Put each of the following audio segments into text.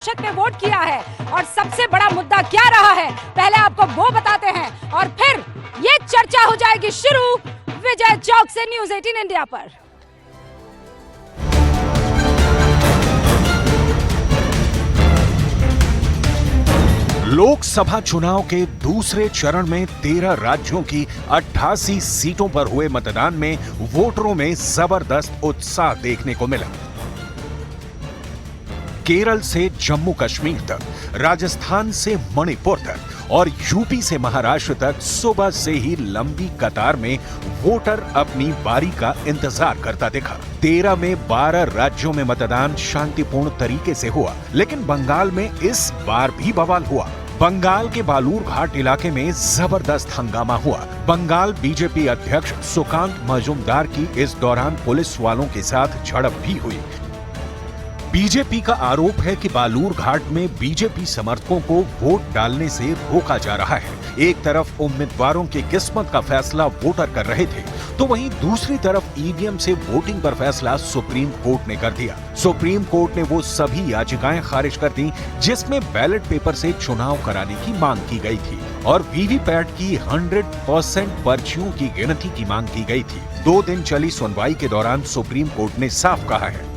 प्रतिशत में वोट किया है और सबसे बड़ा मुद्दा क्या रहा है, पहले आपको वो बताते हैं और फिर ये चर्चा हो जाएगी शुरू विजय चौक से न्यूज़ 18 इंडिया पर। लोकसभा चुनाव के दूसरे चरण में 13 राज्यों की 88 सीटों पर हुए मतदान में वोटरों में जबरदस्त उत्साह देखने को मिला। केरल से जम्मू कश्मीर तक, राजस्थान से मणिपुर तक और यूपी से महाराष्ट्र तक सुबह से ही लंबी कतार में वोटर अपनी बारी का इंतजार करता दिखा। 13 में 12 राज्यों में मतदान शांतिपूर्ण तरीके से हुआ, लेकिन बंगाल में इस बार भी बवाल हुआ। बंगाल के बालूर घाट इलाके में जबरदस्त हंगामा हुआ। बंगाल बीजेपी अध्यक्ष सुकांत मजूमदार की इस दौरान पुलिस वालों के साथ झड़प भी हुई। बीजेपी का आरोप है कि बालूर घाट में बीजेपी समर्थकों को वोट डालने से रोका जा रहा है। एक तरफ उम्मीदवारों की किस्मत का फैसला वोटर कर रहे थे, तो वहीं दूसरी तरफ ईवीएम से वोटिंग पर फैसला सुप्रीम कोर्ट ने कर दिया। सुप्रीम कोर्ट ने वो सभी याचिकाएं खारिज कर दी जिसमें बैलेट पेपर से चुनाव कराने की मांग की गई थी और वीवीपैट की 100% पर्चियों की गिनती की मांग की गई थी। 2 दिन चली सुनवाई के दौरान सुप्रीम कोर्ट ने साफ कहा है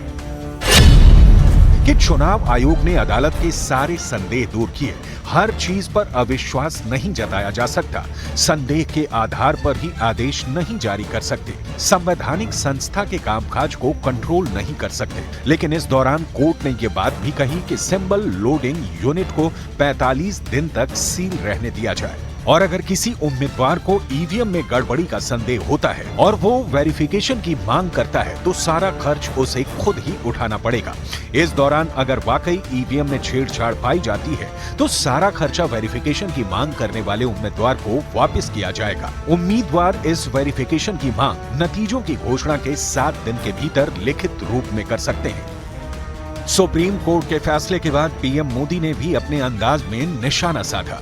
कि चुनाव आयोग ने अदालत के सारे संदेह दूर किए। हर चीज पर अविश्वास नहीं जताया जा सकता। संदेह के आधार पर ही आदेश नहीं जारी कर सकते। संवैधानिक संस्था के कामकाज को कंट्रोल नहीं कर सकते। लेकिन इस दौरान कोर्ट ने ये बात भी कही कि सिंबल लोडिंग यूनिट को 45 दिन तक सील रहने दिया जाए और अगर किसी उम्मीदवार को ईवीएम में गड़बड़ी का संदेह होता है और वो वेरिफिकेशन की मांग करता है तो सारा खर्च उसे खुद ही उठाना पड़ेगा। इस दौरान अगर वाकई ईवीएम में छेड़छाड़ पाई जाती है तो सारा खर्चा वेरिफिकेशन की मांग करने वाले उम्मीदवार को वापस किया जाएगा। उम्मीदवार इस वेरिफिकेशन की मांग नतीजों की घोषणा के 7 दिन के भीतर लिखित रूप में कर सकते हैं। सुप्रीम कोर्ट के फैसले के बाद पीएम मोदी ने भी अपने अंदाज में निशाना साधा।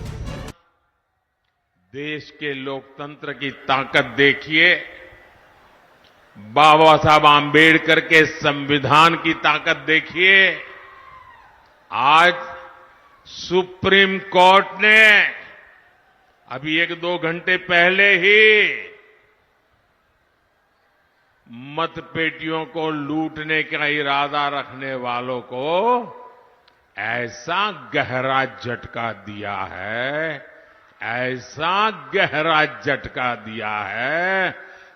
देश के लोकतंत्र की ताकत देखिए, बाबा साहब आम्बेडकर के संविधान की ताकत देखिए। आज सुप्रीम कोर्ट ने अभी 1-2 घंटे पहले ही मतपेटियों को लूटने का इरादा रखने वालों को ऐसा गहरा झटका दिया है, ऐसा गहरा झटका दिया है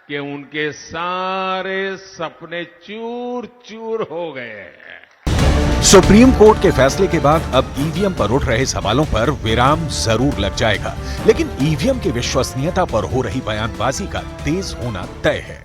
कि उनके सारे सपने चूर चूर हो गए हैं। सुप्रीम कोर्ट के फैसले के बाद अब ईवीएम पर उठ रहे सवालों पर विराम जरूर लग जाएगा, लेकिन ईवीएम की विश्वसनीयता पर हो रही बयानबाजी का तेज होना तय है।